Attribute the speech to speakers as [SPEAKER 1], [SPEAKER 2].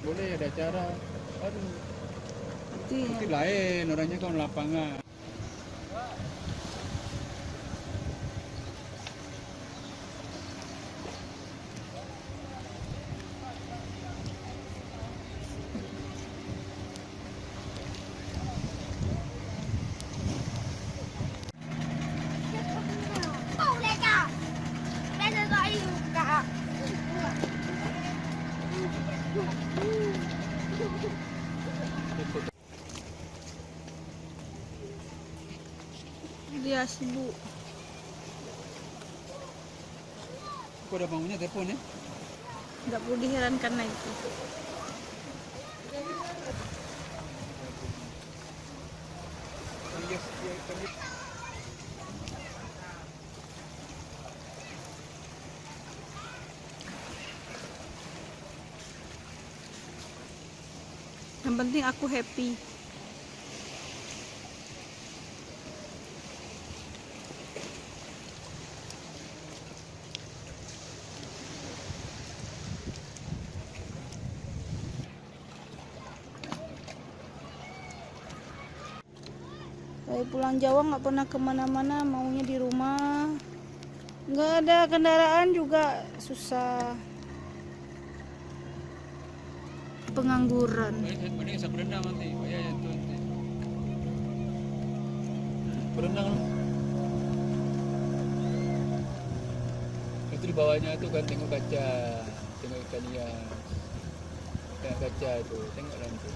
[SPEAKER 1] Boleh ada acara, aduh,
[SPEAKER 2] Itu
[SPEAKER 1] lain orangnya kan lapangan.
[SPEAKER 2] dia sibuk.
[SPEAKER 1] Kok udah bangunnya telepon ya?
[SPEAKER 2] Nggak perlu diherankan lagi. Yang penting aku happy. Dari pulang Jawa nggak pernah kemana-mana, maunya di rumah. Nggak ada kendaraan juga susah. Pengangguran.
[SPEAKER 1] Mending saya berenang nanti, ya itu nanti. Berenang lah. Itu di bawahnya tuh kan tengok kaca, tengok ikan hias, tengok kaca itu, tengok nanti.